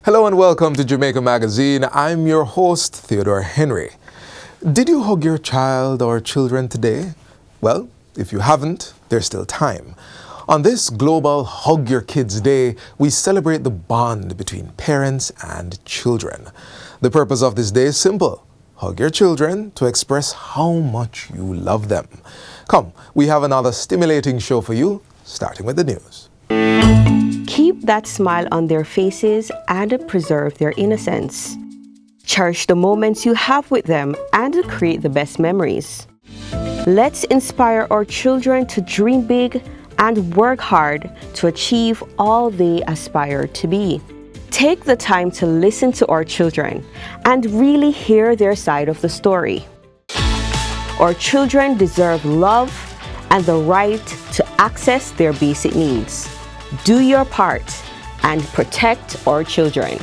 Hello and welcome to Jamaica Magazine. I'm your host, Theodore Henry. Did you hug your child or children today? Well, if you haven't, there's still time. On this global Hug Your Kids Day, we celebrate the bond between parents and children. The purpose of this day is simple. Hug your children to express how much you love them. Come, we have another stimulating show for you, starting with the news. Keep that smile on their faces and preserve their innocence. Cherish the moments you have with them and create the best memories. Let's inspire our children to dream big and work hard to achieve all they aspire to be. Take the time to listen to our children and really hear their side of the story. Our children deserve love and the right to access their basic needs. Do your part and protect our children.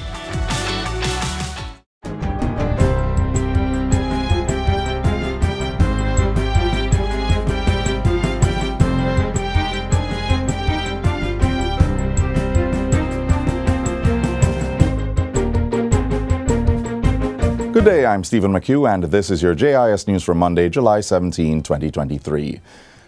Good day, I'm Stephen McHugh, and this is your JIS News for Monday, July 17, 2023.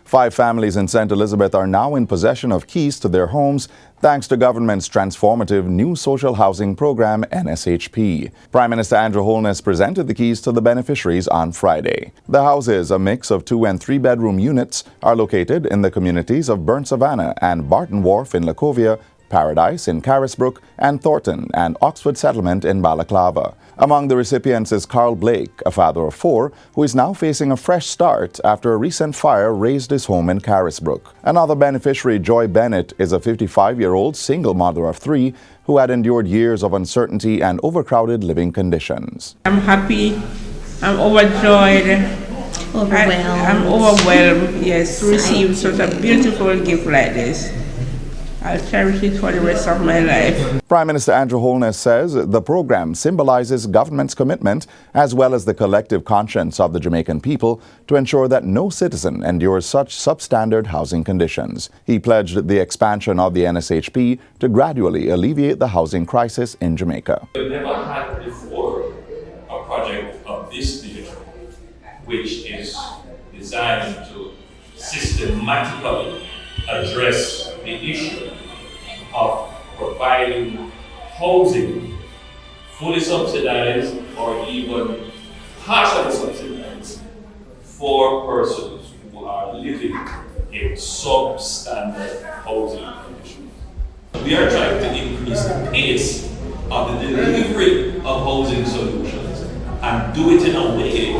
5 families in St. Elizabeth are now in possession of keys to their homes thanks to government's transformative new social housing program, NSHP. Prime Minister Andrew Holness presented the keys to the beneficiaries on Friday. The houses, a mix of 2- and 3-bedroom units, are located in the communities of Burnt Savannah and Barton Wharf in Lacovia, Paradise in Carisbrook, and Thornton and Oxford Settlement in Balaclava. Among the recipients is Carl Blake, a father of 4, who is now facing a fresh start after a recent fire razed his home in Carisbrook. Another beneficiary, Joy Bennett, is a 55-year-old single mother of 3 who had endured years of uncertainty and overcrowded living conditions. I'm happy, I'm overjoyed, I'm overwhelmed, yes, to receive such a beautiful gift like this. I'll cherish it for the rest of my life. Prime Minister Andrew Holness says the program symbolizes government's commitment as well as the collective conscience of the Jamaican people to ensure that no citizen endures such substandard housing conditions. He pledged the expansion of the NSHP to gradually alleviate the housing crisis in Jamaica. We've never had before a project of this nature, which is designed to systematically address the issue of providing housing fully subsidized or even partially subsidized for persons who are living in substandard housing conditions. We are trying to increase the pace of the delivery of housing solutions and do it in a way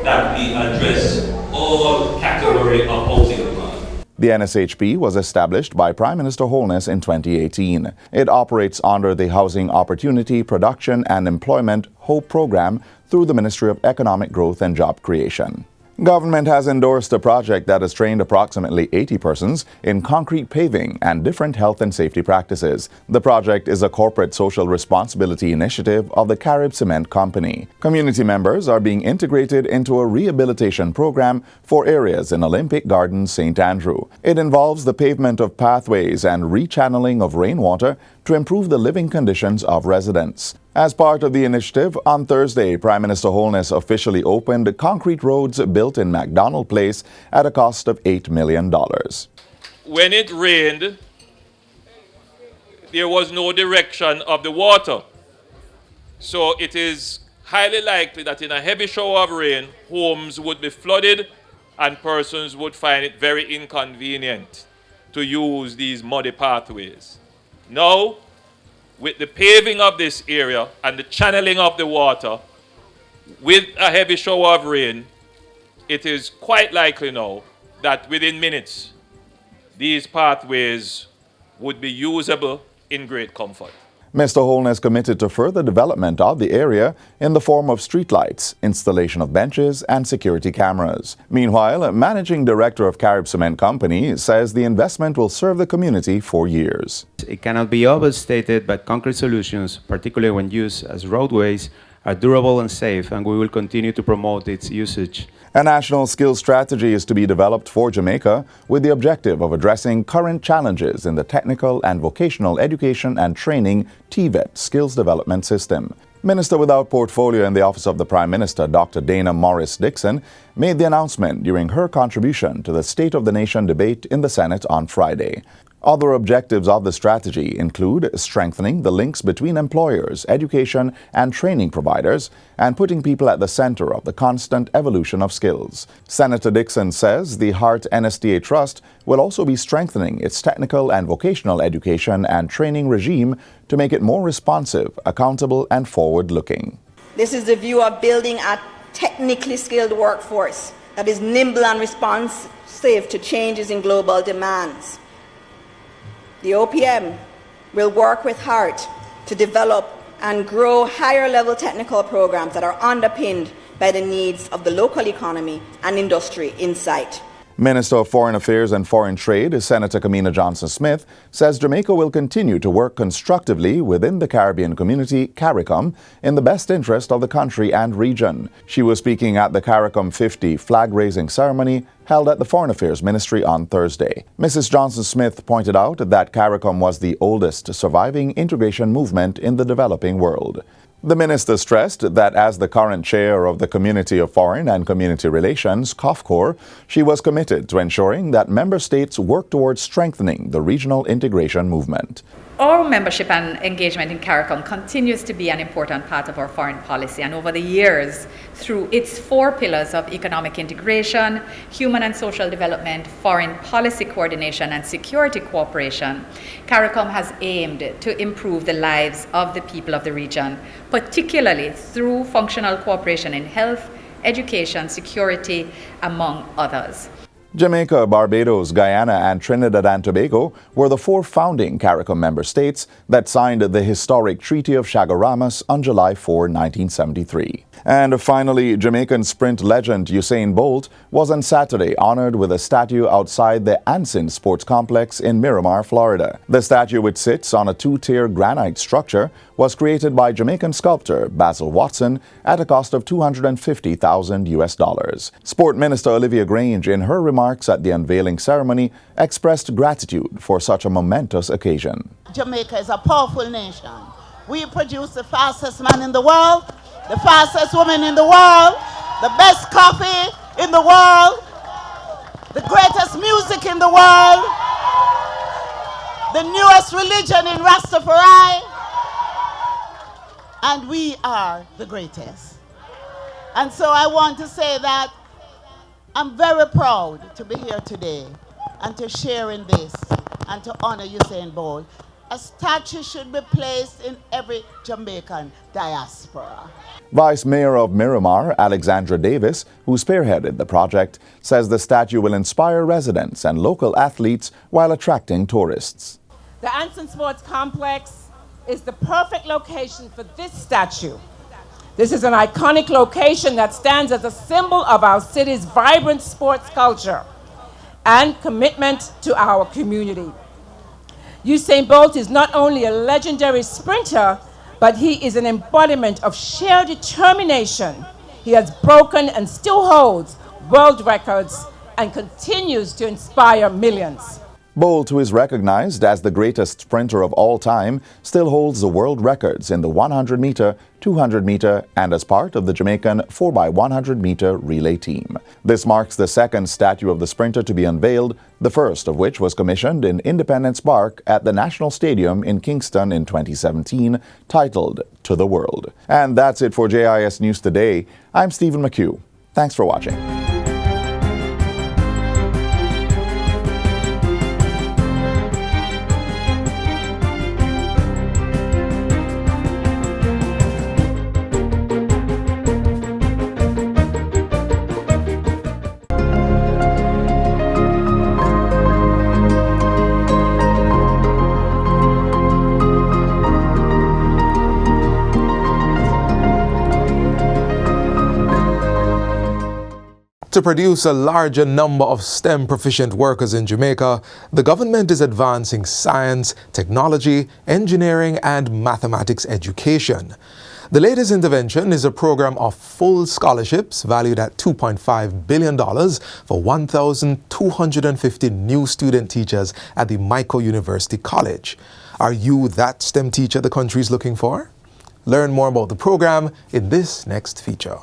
that we address all categories of housing demand. The NSHP was established by Prime Minister Holness in 2018. It operates under the Housing Opportunity, Production and Employment HOPE program through the Ministry of Economic Growth and Job Creation. Government has endorsed a project that has trained approximately 80 persons in concrete paving and different health and safety practices. The project is a corporate social responsibility initiative of the Carib Cement Company. Community members are being integrated into a rehabilitation program for areas in Olympic Gardens, St. Andrew. It involves the pavement of pathways and rechanneling of rainwater to improve the living conditions of residents. As part of the initiative, on Thursday, Prime Minister Holness officially opened concrete roads built in MacDonald Place at a cost of $8 million. When it rained, there was no direction of the water. So it is highly likely that in a heavy shower of rain, homes would be flooded and persons would find it very inconvenient to use these muddy pathways. Now, with the paving of this area and the channeling of the water, with a heavy shower of rain, it is quite likely now that within minutes, these pathways would be usable in great comfort. Mr. Holness committed to further development of the area in the form of streetlights, installation of benches, and security cameras. Meanwhile, Managing Director of Carib Cement Company says the investment will serve the community for years. It cannot be overstated, but concrete solutions, particularly when used as roadways, are durable and safe, and we will continue to promote its usage. A national skills strategy is to be developed for Jamaica with the objective of addressing current challenges in the technical and vocational education and training TVET skills development system. Minister without portfolio in the Office of the Prime Minister, Dr. Dana Morris-Dixon, made the announcement during her contribution to the State of the Nation debate in the Senate on Friday. Other objectives of the strategy include strengthening the links between employers, education, and training providers, and putting people at the center of the constant evolution of skills. Senator Dixon says the Hart NSTA Trust will also be strengthening its technical and vocational education and training regime to make it more responsive, accountable, and forward-looking. This is the view of building a technically skilled workforce that is nimble and responsive to changes in global demands. The OPM will work with Hart to develop and grow higher-level technical programs that are underpinned by the needs of the local economy and industry in sight. Minister of Foreign Affairs and Foreign Trade, Senator Kamina Johnson-Smith, says Jamaica will continue to work constructively within the Caribbean community, CARICOM, in the best interest of the country and region. She was speaking at the CARICOM 50 flag-raising ceremony held at the Foreign Affairs Ministry on Thursday. Mrs. Johnson-Smith pointed out that CARICOM was the oldest surviving integration movement in the developing world. The minister stressed that as the current chair of the Community of Foreign and Community Relations, COFCOR, she was committed to ensuring that member states work towards strengthening the regional integration movement. Our membership and engagement in CARICOM continues to be an important part of our foreign policy, and over the years, through its 4 pillars of economic integration, human and social development, foreign policy coordination, and security cooperation, CARICOM has aimed to improve the lives of the people of the region, particularly through functional cooperation in health, education, security, among others. Jamaica, Barbados, Guyana, and Trinidad and Tobago were the 4 founding CARICOM member states that signed the historic Treaty of Chaguaramas on July 4, 1973. And finally, Jamaican sprint legend Usain Bolt was on Saturday honored with a statue outside the Anson Sports Complex in Miramar, Florida. The statue, which sits on a 2-tier granite structure, was created by Jamaican sculptor Basil Watson at a cost of $250,000. Sport Minister Olivia Grange, in her remarks at the unveiling ceremony, expressed gratitude for such a momentous occasion. Jamaica is a powerful nation. We produce the fastest man in the world, the fastest woman in the world, the best coffee in the world, the greatest music in the world, the newest religion in Rastafari, and we are the greatest. And so I want to say that I'm very proud to be here today and to share in this and to honor Usain Bolt. A statue should be placed in every Jamaican diaspora. Vice Mayor of Miramar, Alexandra Davis, who spearheaded the project, says the statue will inspire residents and local athletes while attracting tourists. The Anson Sports Complex is the perfect location for this statue. This is an iconic location that stands as a symbol of our city's vibrant sports culture and commitment to our community. Usain Bolt is not only a legendary sprinter, but he is an embodiment of sheer determination. He has broken and still holds world records and continues to inspire millions. Bolt, who is recognized as the greatest sprinter of all time, still holds the world records in the 100-meter, 200-meter, and as part of the Jamaican 4x100-meter relay team. This marks the second statue of the sprinter to be unveiled, the first of which was commissioned in Independence Park at the National Stadium in Kingston in 2017, titled To the World. And that's it for JIS News Today. I'm Stephen McHugh. Thanks for watching. To produce a larger number of STEM proficient workers in Jamaica, the government is advancing science, technology, engineering, and mathematics education. The latest intervention is a program of full scholarships valued at $2.5 billion for 1,250 new student teachers at the Jamaica University College. Are you that STEM teacher the country is looking for? Learn more about the program in this next feature.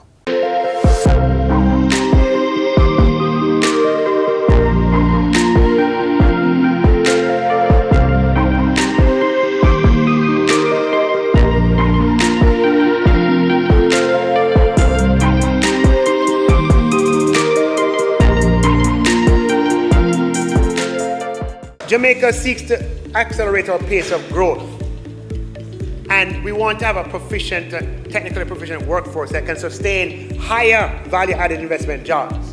Jamaica seeks to accelerate our pace of growth, and we want to have a proficient, technically proficient workforce that can sustain higher value-added investment jobs.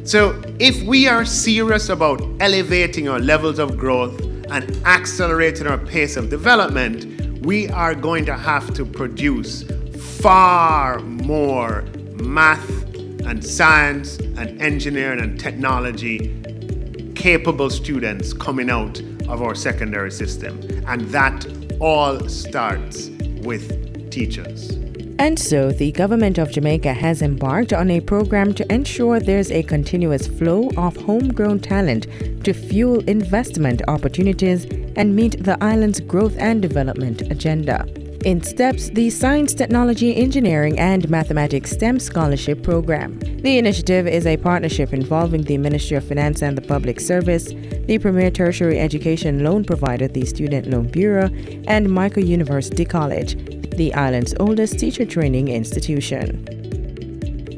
So if we are serious about elevating our levels of growth and accelerating our pace of development, we are going to have to produce far more math and science and engineering and technology capable students coming out of our secondary system. And that all starts with teachers. And so the government of Jamaica has embarked on a program to ensure there's a continuous flow of homegrown talent to fuel investment opportunities and meet the island's growth and development agenda. In steps, the Science, Technology, Engineering and Mathematics STEM Scholarship Program. The initiative is a partnership involving the Ministry of Finance and the Public Service, the premier tertiary education loan provider, the Student Loan Bureau, and Jamaica University College, the island's oldest teacher training institution.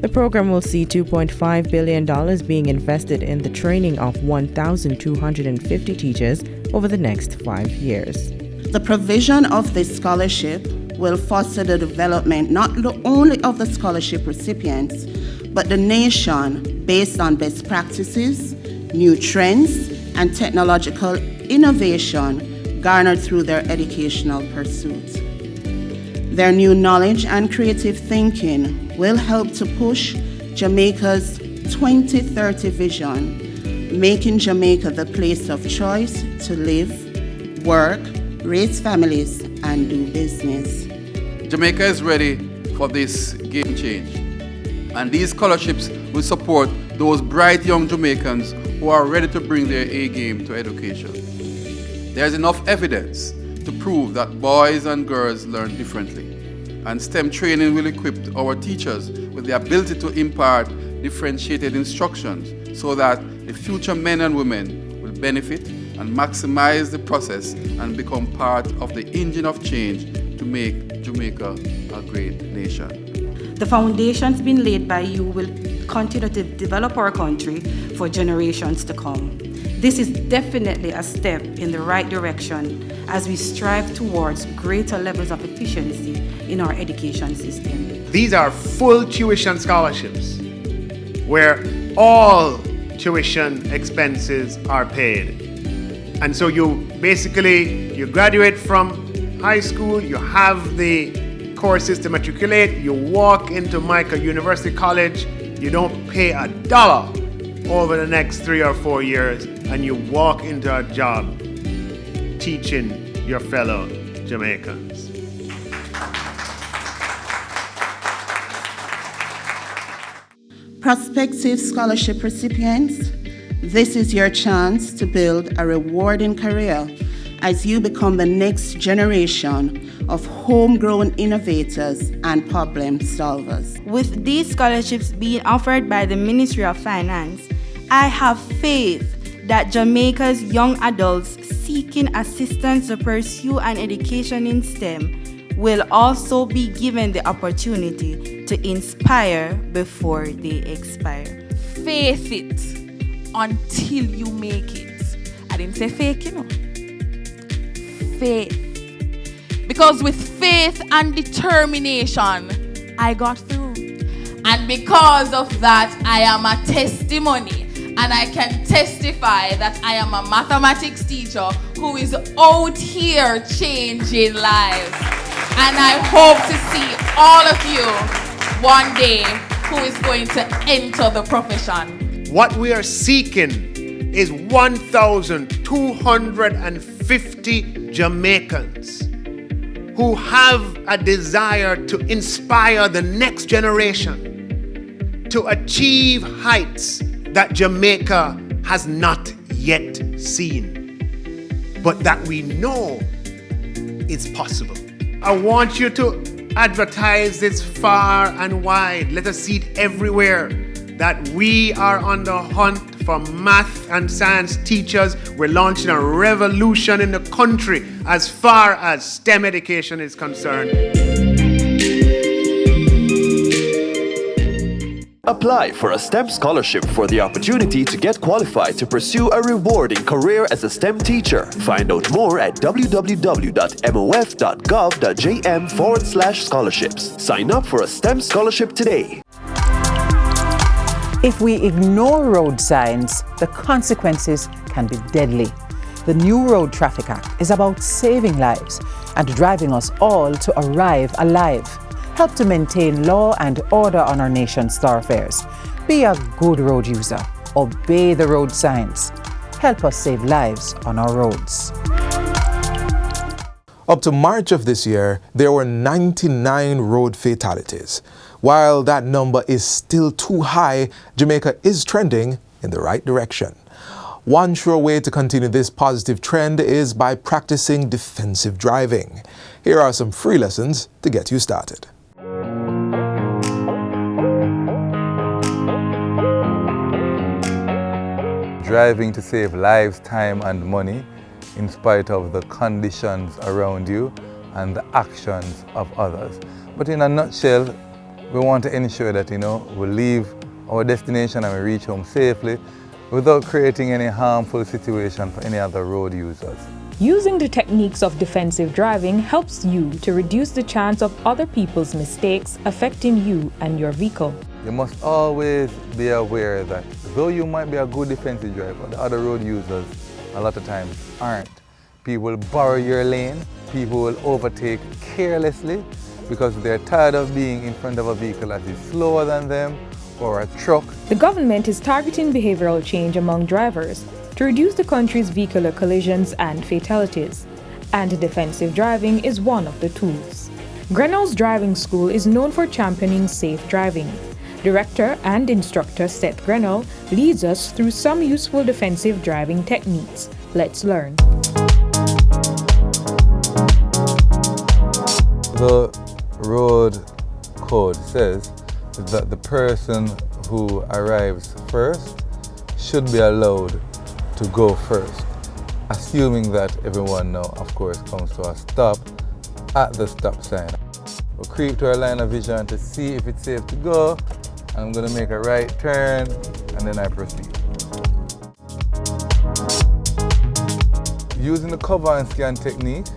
The program will see $2.5 billion being invested in the training of 1,250 teachers over the next 5 years. The provision of this scholarship will foster the development not only of the scholarship recipients, but the nation based on best practices, new trends, and technological innovation garnered through their educational pursuits. Their new knowledge and creative thinking will help to push Jamaica's 2030 vision, making Jamaica the place of choice to live, work, raise families, and do business. Jamaica is ready for this game change, and these scholarships will support those bright young Jamaicans who are ready to bring their A game to education. There's enough evidence to prove that boys and girls learn differently, and STEM training will equip our teachers with the ability to impart differentiated instructions so that the future men and women will benefit and maximize the process and become part of the engine of change to make Jamaica a great nation. The foundations being laid by you will continue to develop our country for generations to come. This is definitely a step in the right direction as we strive towards greater levels of efficiency in our education system. These are full tuition scholarships where all tuition expenses are paid. And so you graduate from high school, you have the courses to matriculate, you walk into Jamaica University College, you don't pay $1 over the next 3 or 4 years, and you walk into a job teaching your fellow Jamaicans. Prospective scholarship recipients, this is your chance to build a rewarding career as you become the next generation of homegrown innovators and problem solvers. With these scholarships being offered by the Ministry of Finance, I have faith that Jamaica's young adults seeking assistance to pursue an education in STEM will also be given the opportunity to inspire before they expire. Face it until you make it. I didn't say fake, Faith. Because with faith and determination, I got through. And because of that, I am a testimony. And I can testify that I am a mathematics teacher who is out here changing lives. And I hope to see all of you one day who is going to enter the profession. What we are seeking is 1,250 Jamaicans who have a desire to inspire the next generation to achieve heights that Jamaica has not yet seen, but that we know is possible. I want you to advertise this far and wide. Let us see it everywhere that we are on the hunt for math and science teachers. We're launching a revolution in the country as far as STEM education is concerned. Apply for a STEM scholarship for the opportunity to get qualified to pursue a rewarding career as a STEM teacher. Find out more at www.mof.gov.jm/scholarships. Sign up for a STEM scholarship today. If we ignore road signs, the consequences can be deadly. The new Road Traffic Act is about saving lives and driving us all to arrive alive. Help to maintain law and order on our nation's thoroughfares. Be a good road user. Obey the road signs. Help us save lives on our roads. Up to March of this year, there were 99 road fatalities. While that number is still too high, Jamaica is trending in the right direction. One sure way to continue this positive trend is by practicing defensive driving. Here are some free lessons to get you started. Driving to save lives, time and money in spite of the conditions around you and the actions of others. But in a nutshell, we want to ensure that, we leave our destination and we reach home safely without creating any harmful situation for any other road users. Using the techniques of defensive driving helps you to reduce the chance of other people's mistakes affecting you and your vehicle. You must always be aware that though you might be a good defensive driver, the other road users a lot of times aren't. People will borrow your lane, people will overtake carelessly because they're tired of being in front of a vehicle that is slower than them or a truck. The government is targeting behavioral change among drivers to reduce the country's vehicular collisions and fatalities, and defensive driving is one of the tools. Grinnell's driving school is known for championing safe driving. Director and instructor Seth Grinnell leads us through some useful defensive driving techniques. Let's learn. The road code says that the person who arrives first should be allowed to go first, assuming that everyone now, of course, comes to a stop at the stop sign. We'll creep to our line of vision to see if it's safe to go. I'm going to make a right turn and then I proceed. Using the cover and scan technique,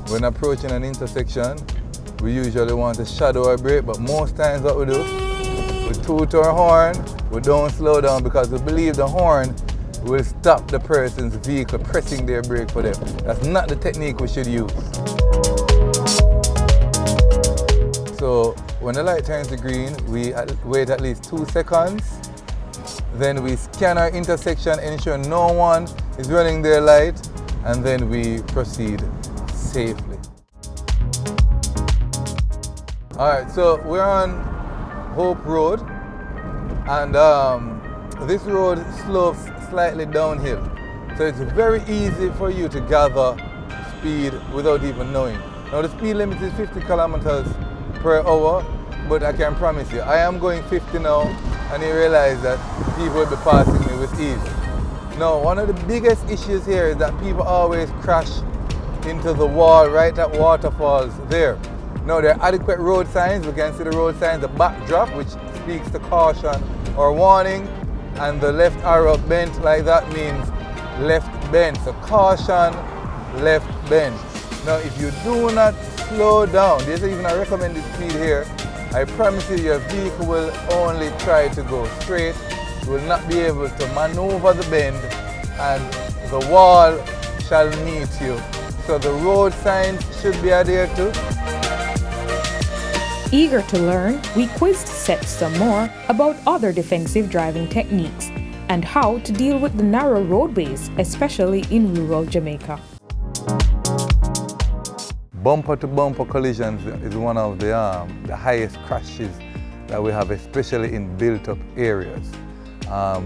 when approaching an intersection, we usually want to shadow our brake, but most times what we do, we toot our horn, we don't slow down because we believe the horn will stop the person's vehicle pressing their brake for them. That's not the technique we should use. So when the light turns to green, we wait at least 2 seconds. Then we scan our intersection, ensure no one is running their light, and then we proceed safely. All right, so we're on Hope Road, and this road slopes slightly downhill. So it's very easy for you to gather speed without even knowing. Now the speed limit is 50 kilometers per hour, but I can promise you, I am going 50 now, and you realize that people will be passing me with ease. Now, one of the biggest issues here is that people always crash into the wall right at waterfalls there. Now, there are adequate road signs. We can see the road signs, the backdrop, which speaks to caution or warning, and the left arrow bent like that means left bend. So caution, left bend. Now, if you do not slow down, there's even a recommended speed here, I promise you your vehicle will only try to go straight. You will not be able to maneuver the bend, and the wall shall meet you. So the road signs should be adhered to. Eager to learn, we quizzed Seth some more about other defensive driving techniques and how to deal with the narrow roadways, especially in rural Jamaica. bumper-to-bumper collisions is one of the highest crashes that we have, especially in built-up areas.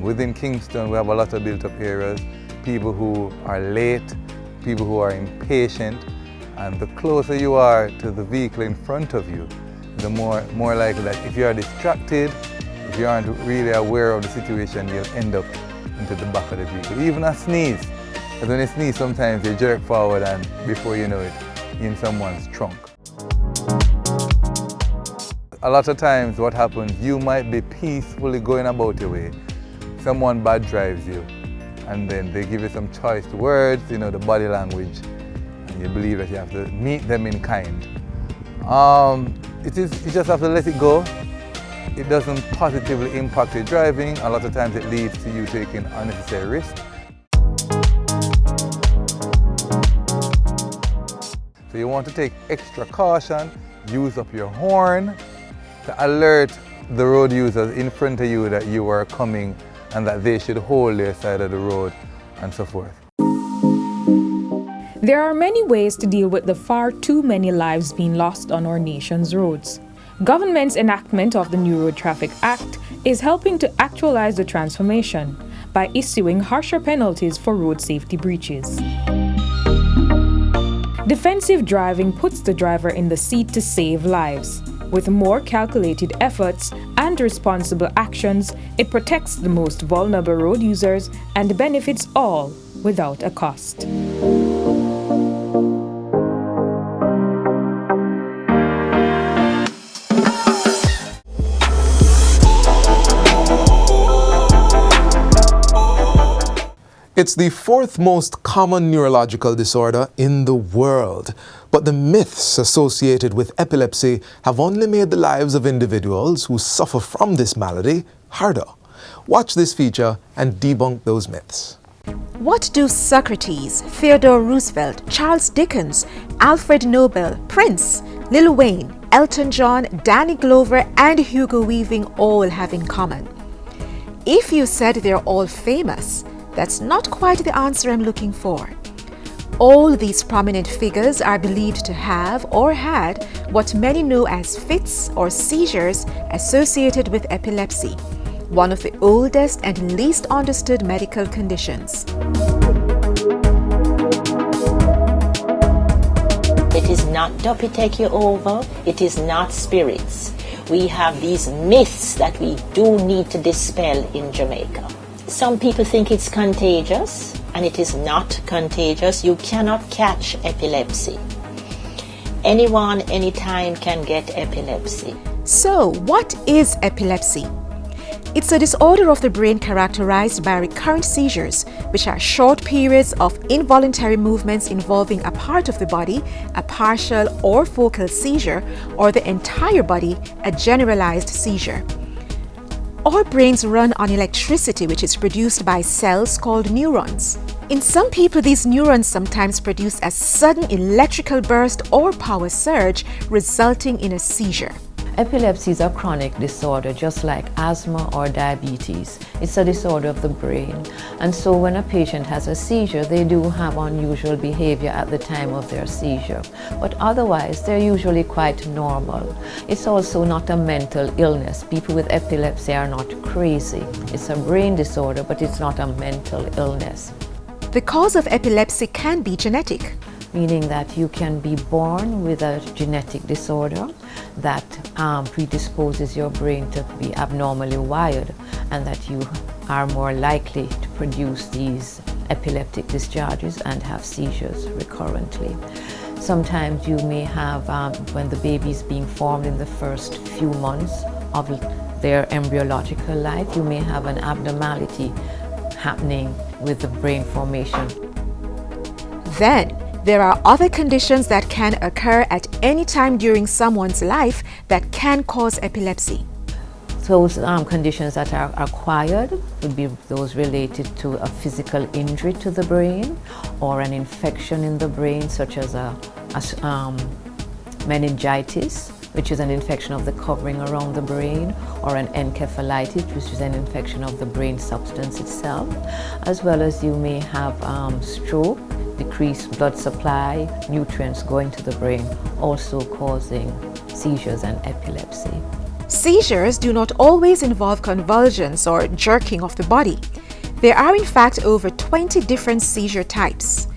Within Kingston, we have a lot of built-up areas, people who are late, people who are impatient, and the closer you are to the vehicle in front of you, the more likely that if you are distracted, if you aren't really aware of the situation, you'll end up into the back of the vehicle. Even a sneeze. Because when you sneeze, sometimes you jerk forward and before you know it, you're in someone's trunk. A lot of times what happens, you might be peacefully going about your way. Someone bad drives you and then they give you some choice words, the body language, and you believe that you have to meet them in kind. You just have to let it go. It doesn't positively impact your driving. A lot of times it leads to you taking unnecessary risks. So you want to take extra caution, use up your horn to alert the road users in front of you that you are coming and that they should hold their side of the road and so forth. There are many ways to deal with the far too many lives being lost on our nation's roads. Government's enactment of the New Road Traffic Act is helping to actualize the transformation by issuing harsher penalties for road safety breaches. Defensive driving puts the driver in the seat to save lives. With more calculated efforts and responsible actions, it protects the most vulnerable road users and benefits all without a cost. It's the fourth most common neurological disorder in the world, but the myths associated with epilepsy have only made the lives of individuals who suffer from this malady harder. Watch this feature and debunk those myths. What do Socrates, Theodore Roosevelt, Charles Dickens, Alfred Nobel, Prince, Lil Wayne, Elton John, Danny Glover, and Hugo Weaving all have in common? If you said they're all famous, that's not quite the answer I'm looking for. All these prominent figures are believed to have or had what many know as fits or seizures associated with epilepsy, one of the oldest and least understood medical conditions. It is not dopey take you over, it is not spirits. We have these myths that we do need to dispel in Jamaica. Some people think it's contagious, and it is not contagious. You cannot catch epilepsy. Anyone, anytime can get epilepsy. So, what is epilepsy? It's a disorder of the brain characterized by recurrent seizures, which are short periods of involuntary movements involving a part of the body, a partial or focal seizure, or the entire body, a generalized seizure. Our brains run on electricity, which is produced by cells called neurons. In some people, these neurons sometimes produce a sudden electrical burst or power surge, resulting in a seizure. Epilepsy is a chronic disorder, just like asthma or diabetes. It's a disorder of the brain. And so when a patient has a seizure, they do have unusual behavior at the time of their seizure. But otherwise, they're usually quite normal. It's also not a mental illness. People with epilepsy are not crazy. It's a brain disorder, but it's not a mental illness. The cause of epilepsy can be genetic, meaning that you can be born with a genetic disorder that predisposes your brain to be abnormally wired, and that you are more likely to produce these epileptic discharges and have seizures recurrently. Sometimes you may have, when the baby is being formed in the first few months of their embryological life, you may have an abnormality happening with the brain formation. Then, there are other conditions that can occur at any time during someone's life that can cause epilepsy. Those conditions that are acquired would be those related to a physical injury to the brain or an infection in the brain, such as meningitis, which is an infection of the covering around the brain, or an encephalitis, which is an infection of the brain substance itself, as well as you may have stroke, decreased blood supply, nutrients going to the brain, also causing seizures and epilepsy. Seizures do not always involve convulsions or jerking of the body. There are in fact over 20 different seizure types.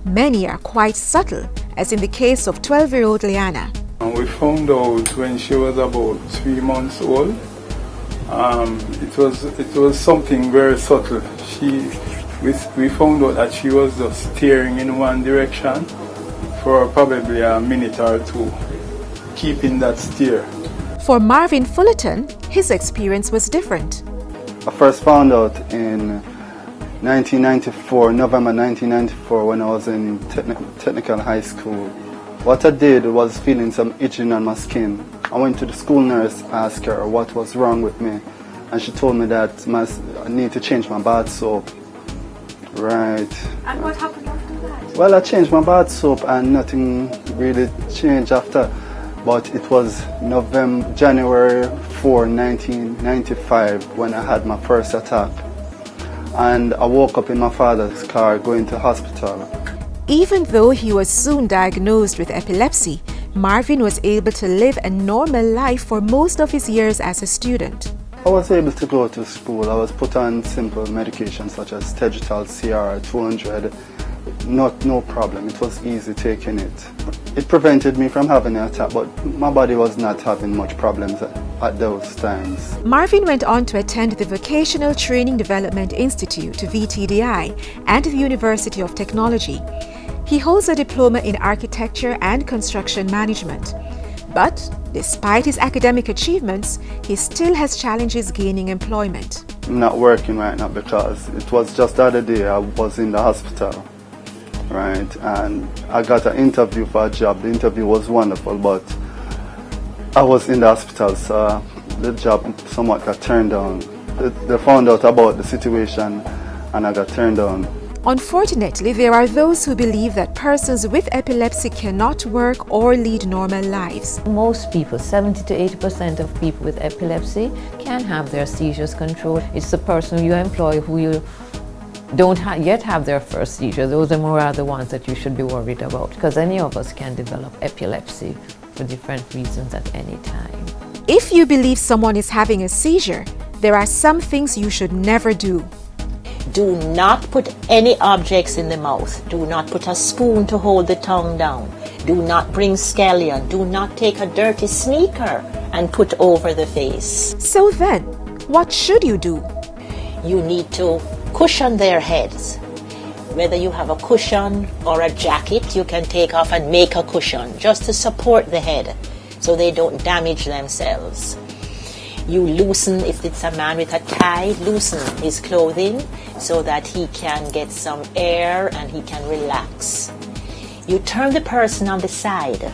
Many are quite subtle, as in the case of 12-year-old Liana. We found out when she was about 3 months old. It was something very subtle. We found out that she was just staring in one direction for probably a minute or two, keeping that stare. For Marvin Fullerton, his experience was different. I first found out in 1994, November 1994, when I was in technical high school. What I did was feeling some itching on my skin. I went to the school nurse, asked her what was wrong with me, and she told me that I need to change my bath soap. Right. And what happened after that? Well, I changed my bath soap and nothing really changed after. But it was January 4, 1995 when I had my first attack. And I woke up in my father's car going to hospital. Even though he was soon diagnosed with epilepsy, Marvin was able to live a normal life for most of his years as a student. I was able to go to school. I was put on simple medications such as Tegitol CR 200. No problem. It was easy taking it. It prevented me from having an attack, but my body was not having much problems at those times. Marvin went on to attend the Vocational Training Development Institute, VTDI, and the University of Technology. He holds a diploma in architecture and construction management. But despite his academic achievements, he still has challenges gaining employment. I'm not working right now because it was just the other day I was in the hospital. Right, and I got an interview for a job. The interview was wonderful, but I was in the hospital, so the job somewhat got turned down. They found out about the situation and I got turned down. Unfortunately, there are those who believe that persons with epilepsy cannot work or lead normal lives. Most people, 70 to 80% of people with epilepsy can have their seizures controlled. It's the person you employ who you don't yet have their first seizure. Those are the ones that you should be worried about, because any of us can develop epilepsy for different reasons at any time. If you believe someone is having a seizure, there are some things you should never do. Do not put any objects in the mouth. Do not put a spoon to hold the tongue down. Do not bring scallion. Do not take a dirty sneaker and put over the face. So then, what should you do? You need to cushion their heads. Whether you have a cushion or a jacket, you can take off and make a cushion just to support the head so they don't damage themselves. You loosen, if it's a man with a tie, loosen his clothing so that he can get some air and he can relax. You turn the person on the side.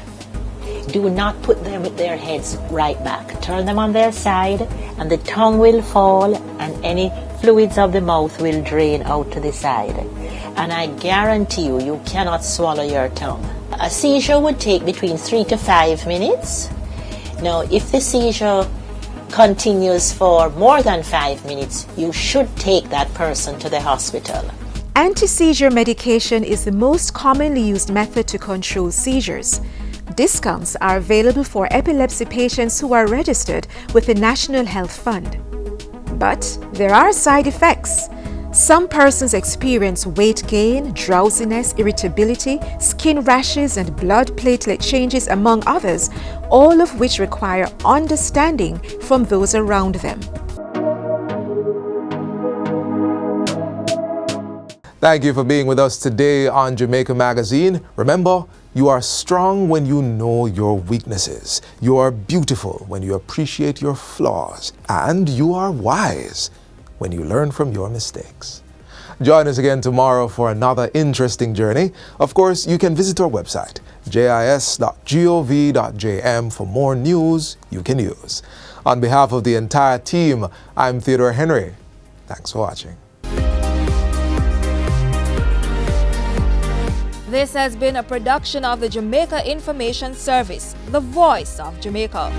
Do not put them with their heads right back. Turn them on their side and the tongue will fall and any fluids of the mouth will drain out to the side. And I guarantee you, you cannot swallow your tongue. A seizure would take between 3 to 5 minutes. Now, if the seizure continues for more than 5 minutes, you should take that person to the hospital. Anti-seizure medication is the most commonly used method to control seizures. Discounts are available for epilepsy patients who are registered with the National Health Fund. But there are side effects. Some persons experience weight gain, drowsiness, irritability, skin rashes, and blood platelet changes, among others, all of which require understanding from those around them. Thank you for being with us today on Jamaica Magazine. Remember, you are strong when you know your weaknesses. You are beautiful when you appreciate your flaws. And you are wise when you learn from your mistakes. Join us again tomorrow for another interesting journey. Of course, you can visit our website, jis.gov.jm, for more news you can use. On behalf of the entire team, I'm Theodore Henry. Thanks for watching. This has been a production of the Jamaica Information Service, the voice of Jamaica.